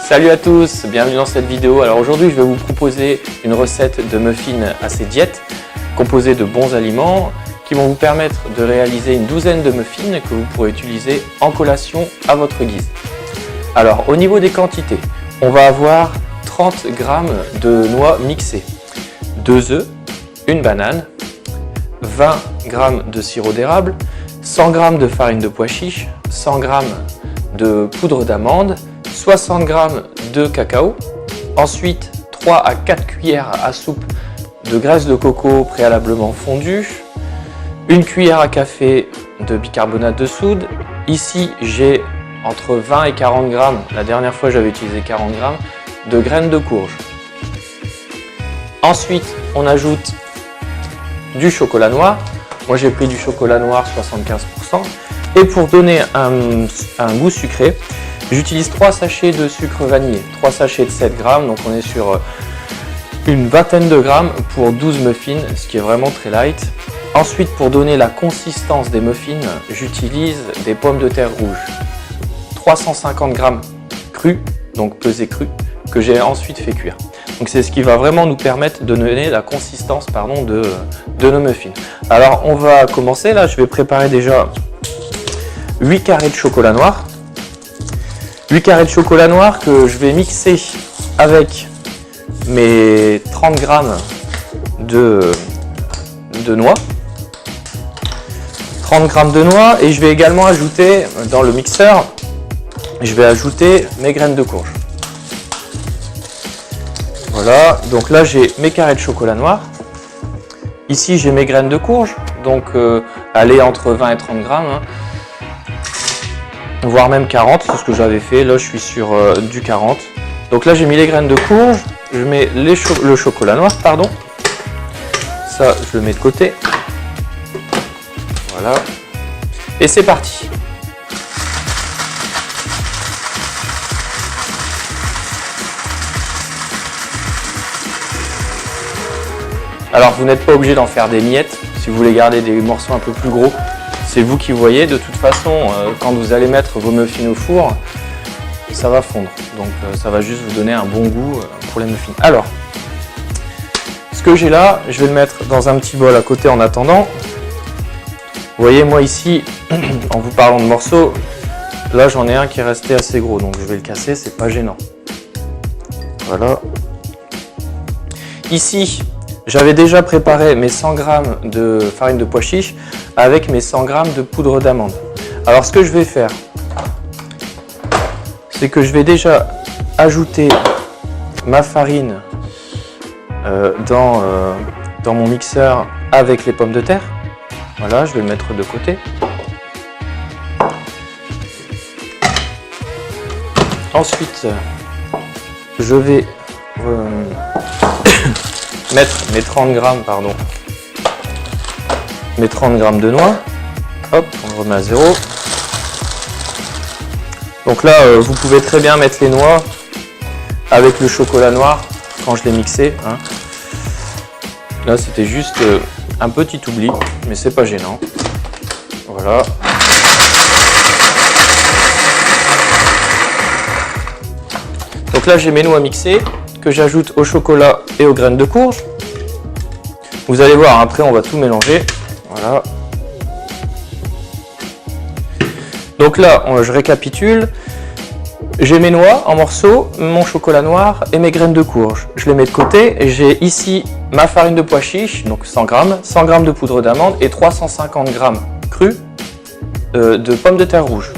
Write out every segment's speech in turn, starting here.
Salut à tous, bienvenue dans cette vidéo. Alors aujourd'hui je vais vous proposer une recette de muffins assez diète, composée de bons aliments qui vont vous permettre de réaliser une douzaine de muffins que vous pourrez utiliser en collation à votre guise. Alors au niveau des quantités, on va avoir 30 g de noix mixées, 2 œufs, une banane, 20 g de sirop d'érable, 100 g de farine de pois chiche, 100 g de poudre d'amande, 60 g de cacao, ensuite 3 à 4 cuillères à soupe de graisse de coco préalablement fondue, une cuillère à café de bicarbonate de soude. Ici j'ai entre 20 et 40 g, la dernière fois j'avais utilisé 40 g, de graines de courge. Ensuite on ajoute du chocolat noir, moi j'ai pris du chocolat noir 75%, et pour donner un goût sucré, j'utilise 3 sachets de sucre vanillé, 3 sachets de 7 g, donc on est sur une vingtaine de grammes pour 12 muffins, ce qui est vraiment très light. Ensuite, pour donner la consistance des muffins, j'utilise des pommes de terre rouges, 350 g crus, donc pesés crus, que j'ai ensuite fait cuire. Donc c'est ce qui va vraiment nous permettre de donner la consistance de nos muffins. Alors on va commencer, là je vais préparer déjà 8 carrés de chocolat noir. 8 carrés de chocolat noir que je vais mixer avec mes 30 g de noix. 30 g de noix, et je vais également ajouter dans le mixeur, je vais ajouter mes graines de courge. Voilà, donc là j'ai mes carrés de chocolat noir. Ici j'ai mes graines de courge, donc aller entre 20 et 30 g. Voire même 40, c'est ce que j'avais fait. Là je suis sur du 40. Donc là j'ai mis les graines de courge, je mets le chocolat noir, pardon. Ça je le mets de côté. Voilà. Et c'est parti. Alors vous n'êtes pas obligé d'en faire des miettes, si vous voulez garder des morceaux un peu plus gros. C'est vous qui voyez, de toute façon, quand vous allez mettre vos muffins au four, ça va fondre. Donc ça va juste vous donner un bon goût pour les muffins. Alors, ce que j'ai là, je vais le mettre dans un petit bol à côté en attendant. Vous voyez, moi ici, en vous parlant de morceaux, là j'en ai un qui est resté assez gros, donc je vais le casser, c'est pas gênant. Voilà. Ici, j'avais déjà préparé mes 100 g de farine de pois chiche avec mes 100 g de poudre d'amande. Alors ce que je vais faire, c'est que je vais déjà ajouter ma farine dans mon mixeur avec les pommes de terre. Voilà, je vais le mettre de côté. Ensuite, je vais mettre mes 30 g, mes 30 g de noix. Hop, on le remet à 0. Donc là, vous pouvez très bien mettre les noix avec le chocolat noir quand je l'ai mixé. Hein. Là, c'était juste un petit oubli, mais c'est pas gênant. Voilà. Donc là, j'ai mes noix mixées que j'ajoute au chocolat et aux graines de courge. Vous allez voir, après on va tout mélanger. Voilà. Donc là, je récapitule. J'ai mes noix en morceaux, mon chocolat noir et mes graines de courge. Je les mets de côté. J'ai ici ma farine de pois chiche, donc 100 g, 100 g de poudre d'amande et 350 g crus de pommes de terre rouges.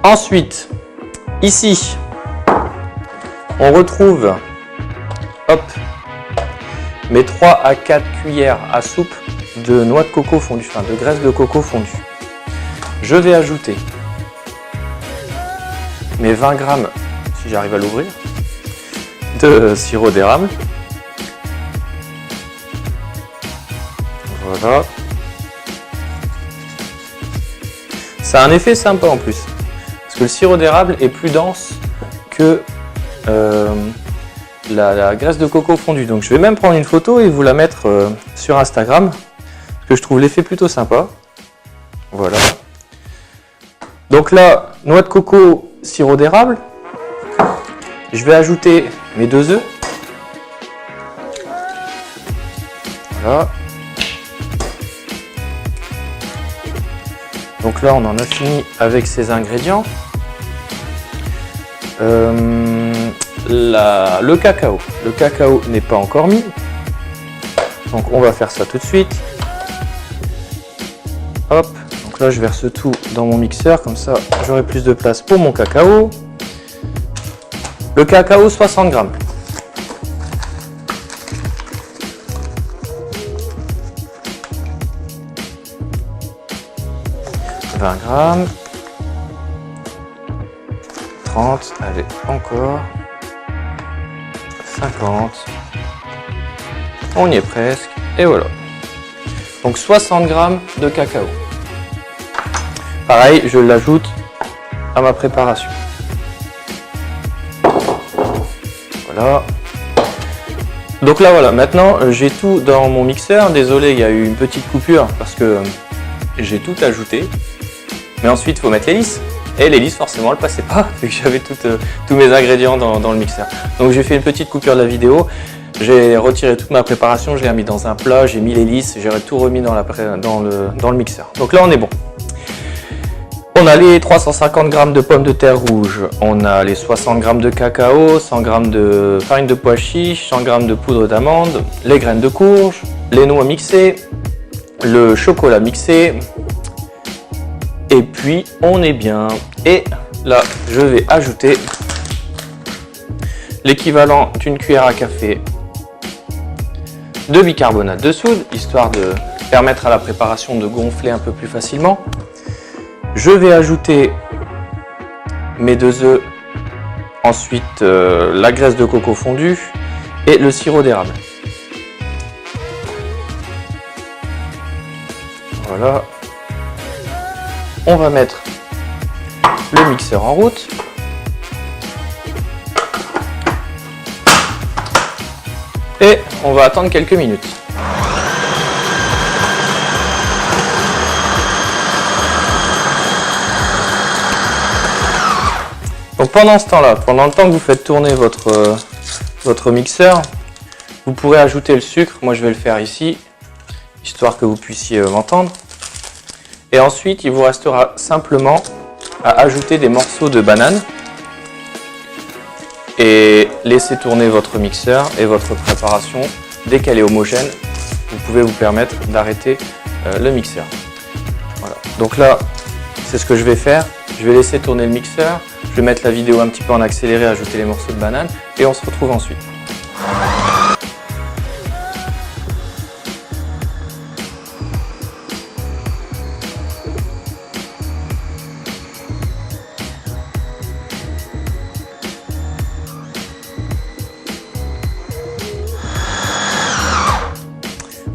Ensuite, ici, on retrouve, hop, mes 3 à 4 cuillères à soupe de noix de coco fondue, enfin de graisse de coco fondue. Je vais ajouter mes 20 g, si j'arrive à l'ouvrir, de sirop d'érable. Voilà. Ça a un effet sympa en plus, parce que le sirop d'érable est plus dense que la graisse de coco fondue. Donc je vais même prendre une photo et vous la mettre sur Instagram. Parce que je trouve l'effet plutôt sympa. Voilà. Donc là, noix de coco, sirop d'érable. Je vais ajouter mes 2 œufs. Voilà. Donc là, on en a fini avec ces ingrédients. Le cacao. Le cacao n'est pas encore mis. Donc on va faire ça tout de suite. Hop. Donc là, je verse tout dans mon mixeur. Comme ça, j'aurai plus de place pour mon cacao. Le cacao, 60 grammes. 20 grammes. 30, allez, encore. 50. On y est presque. Et voilà. Donc 60 grammes de cacao. Pareil, je l'ajoute à ma préparation. Voilà. Donc là, voilà. Maintenant, j'ai tout dans mon mixeur. Désolé, il y a eu une petite coupure parce que j'ai tout ajouté. Mais ensuite, il faut mettre l'hélice. Et l'hélice, forcément, elle ne passait pas, vu que j'avais tous mes ingrédients dans le mixeur. Donc j'ai fait une petite coupure de la vidéo. J'ai retiré toute ma préparation, je l'ai remis dans un plat, j'ai mis l'hélice, j'ai tout remis dans le mixeur. Donc là, on est bon. On a les 350 g de pommes de terre rouges, on a les 60 g de cacao, 100 g de farine de pois chiches, 100 g de poudre d'amande, les graines de courge, les noix mixées, le chocolat mixé. Et puis on est bien. Et là, je vais ajouter l'équivalent d'une cuillère à café de bicarbonate de soude, histoire de permettre à la préparation de gonfler un peu plus facilement. Je vais ajouter mes 2 œufs, ensuite la graisse de coco fondue et le sirop d'érable. Voilà. On va mettre le mixeur en route. Et on va attendre quelques minutes. Donc pendant ce temps-là, pendant le temps que vous faites tourner votre mixeur, vous pourrez ajouter le sucre. Moi je vais le faire ici, histoire que vous puissiez m'entendre. Et ensuite, il vous restera simplement à ajouter des morceaux de banane et laisser tourner votre mixeur et votre préparation. Dès qu'elle est homogène, vous pouvez vous permettre d'arrêter le mixeur. Voilà. Donc là, c'est ce que je vais faire. Je vais laisser tourner le mixeur. Je vais mettre la vidéo un petit peu en accéléré, ajouter les morceaux de banane et on se retrouve ensuite.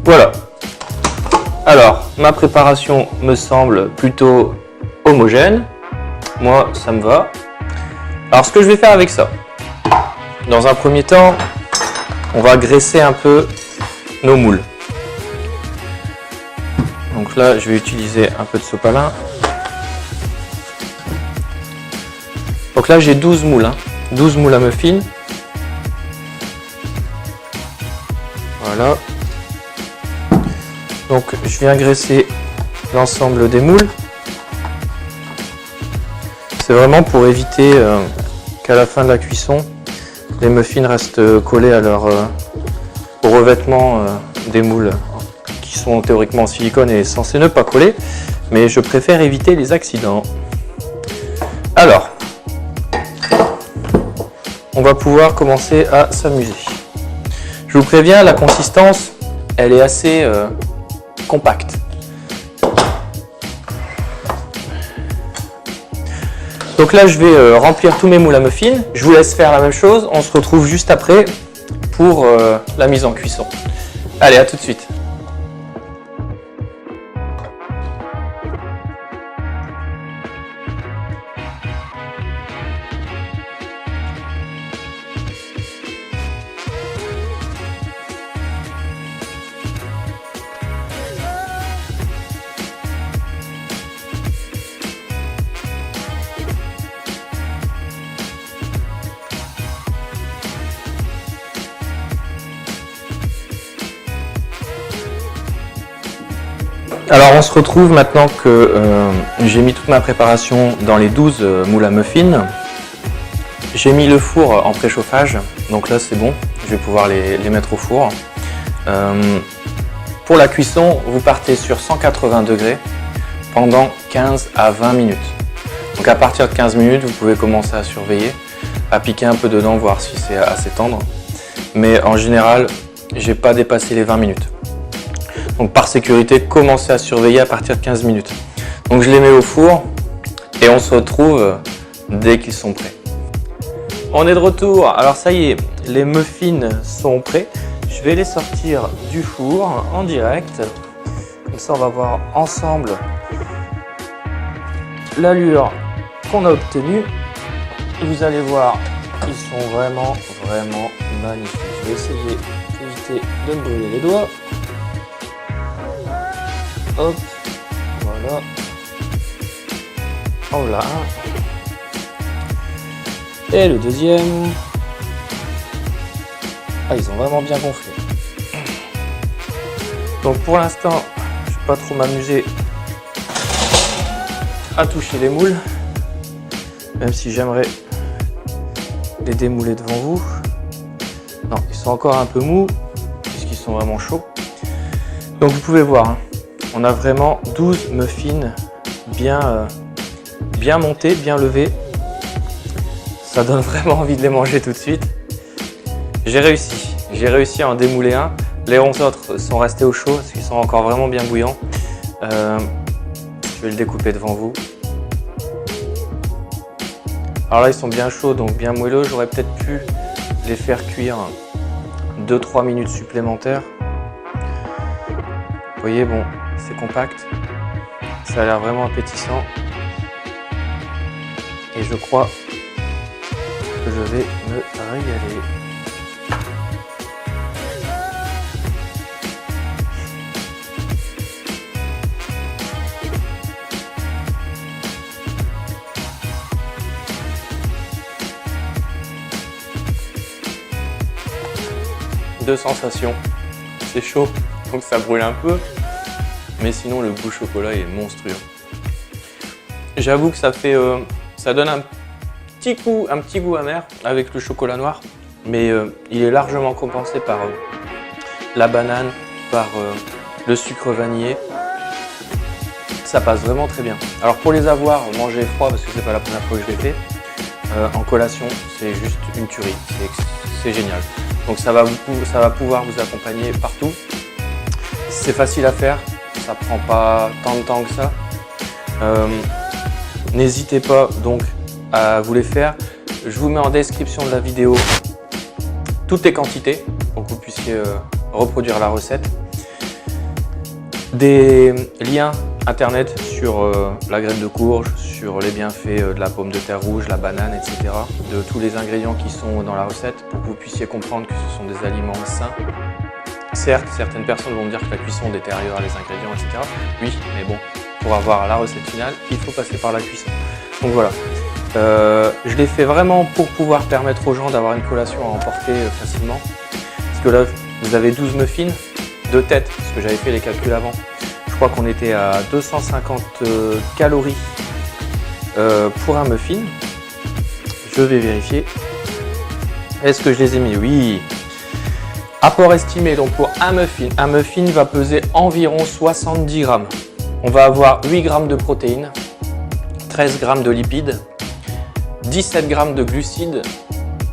Voilà. Alors, ma préparation me semble plutôt homogène. Moi, ça me va. Alors, ce que je vais faire avec ça, dans un premier temps, on va graisser un peu nos moules. Donc là, je vais utiliser un peu de sopalin. Donc là, j'ai 12 moules, 12 moules à muffins. Voilà. Donc je viens graisser l'ensemble des moules. C'est vraiment pour éviter qu'à la fin de la cuisson, les muffins restent collés à au revêtement des moules qui sont théoriquement en silicone et censés ne pas coller. Mais je préfère éviter les accidents. Alors, on va pouvoir commencer à s'amuser. Je vous préviens, la consistance, elle est assez compacte. Donc là, je vais remplir tous mes moules à muffins. Je vous laisse faire la même chose. On se retrouve juste après pour la mise en cuisson. Allez, à tout de suite. Alors on se retrouve maintenant que j'ai mis toute ma préparation dans les 12 moules à muffins. J'ai mis le four en préchauffage, donc là c'est bon, je vais pouvoir les mettre au four. Pour la cuisson, vous partez sur 180 degrés pendant 15 à 20 minutes. Donc à partir de 15 minutes, vous pouvez commencer à surveiller, à piquer un peu dedans, voir si c'est assez tendre. Mais en général, j'ai pas dépassé les 20 minutes. Donc par sécurité, commencez à surveiller à partir de 15 minutes. Donc je les mets au four et on se retrouve dès qu'ils sont prêts. On est de retour. Alors ça y est, les muffins sont prêts. Je vais les sortir du four en direct. Comme ça, on va voir ensemble l'allure qu'on a obtenue. Vous allez voir, ils sont vraiment magnifiques. Je vais essayer d'éviter de me brûler les doigts. Hop, voilà. Oh là. Et le deuxième. Ah, ils ont vraiment bien gonflé. Donc pour l'instant, je ne vais pas trop m'amuser à toucher les moules, même si j'aimerais les démouler devant vous. Non, ils sont encore un peu mous, puisqu'ils sont vraiment chauds. Donc vous pouvez voir, hein, on a vraiment 12 muffins bien montés, bien levés. Ça donne vraiment envie de les manger tout de suite. J'ai réussi à en démouler un. Les 11 autres sont restés au chaud parce qu'ils sont encore vraiment bien bouillants. Je vais le découper devant vous. Alors là, ils sont bien chauds, donc bien moelleux. J'aurais peut-être pu les faire cuire 2-3 minutes supplémentaires. Vous voyez, bon, c'est compact. Ça a l'air vraiment appétissant. Et je crois que je vais me régaler. Deux sensations, c'est chaud donc ça brûle un peu, mais sinon le goût chocolat est monstrueux. J'avoue que ça donne un petit goût amer avec le chocolat noir, mais il est largement compensé par la banane, par le sucre vanillé. Ça passe vraiment très bien. Alors pour les avoir mangés froids, parce que c'est pas la première fois que je les fais, en collation c'est juste une tuerie, c'est génial. Donc ça va pouvoir vous accompagner partout. C'est facile à faire, ça prend pas tant de temps que ça. N'hésitez pas donc à vous les faire. Je vous mets en description de la vidéo toutes les quantités pour que vous puissiez reproduire la recette. Des liens internet sur la graine de courge, sur les bienfaits de la pomme de terre rouge, la banane, etc. De tous les ingrédients qui sont dans la recette pour que vous puissiez comprendre que ce sont des aliments sains. Certes, certaines personnes vont me dire que la cuisson détériore les ingrédients, etc. Oui, mais bon, pour avoir la recette finale, il faut passer par la cuisson. Donc voilà, je l'ai fait vraiment pour pouvoir permettre aux gens d'avoir une collation à emporter facilement. Parce que là, vous avez 12 muffins de tête, parce que j'avais fait les calculs avant. Je crois qu'on était à 250 calories pour un muffin. Je vais vérifier. Est-ce que je les ai mis? Oui. Apport estimé donc pour un muffin va peser environ 70 grammes. On va avoir 8 grammes de protéines, 13 grammes de lipides, 17 grammes de glucides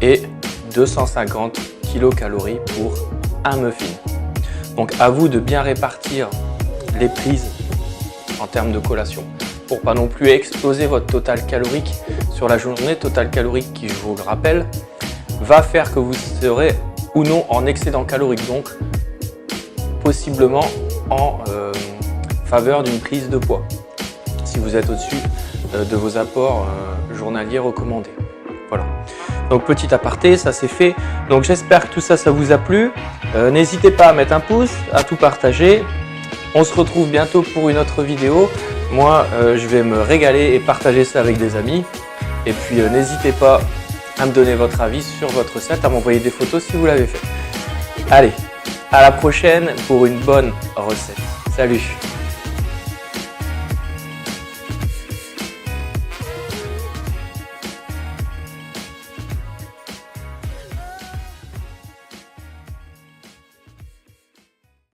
et 250 kilocalories pour un muffin. Donc à vous de bien répartir les prises en termes de collation pour pas non plus exploser votre total calorique sur la journée. Total calorique qui, je vous le rappelle, va faire que vous serez ou non en excédent calorique, donc possiblement en faveur d'une prise de poids si vous êtes au-dessus de vos apports journaliers recommandés. Voilà, donc petit aparté, ça c'est fait. Donc j'espère que tout ça, ça vous a plu. N'hésitez pas à mettre un pouce, à tout partager. On se retrouve bientôt pour une autre vidéo. Moi, je vais me régaler et partager ça avec des amis. Et puis n'hésitez pas à me donner votre avis sur votre recette, à m'envoyer des photos si vous l'avez fait. Allez, à la prochaine pour une bonne recette. Salut!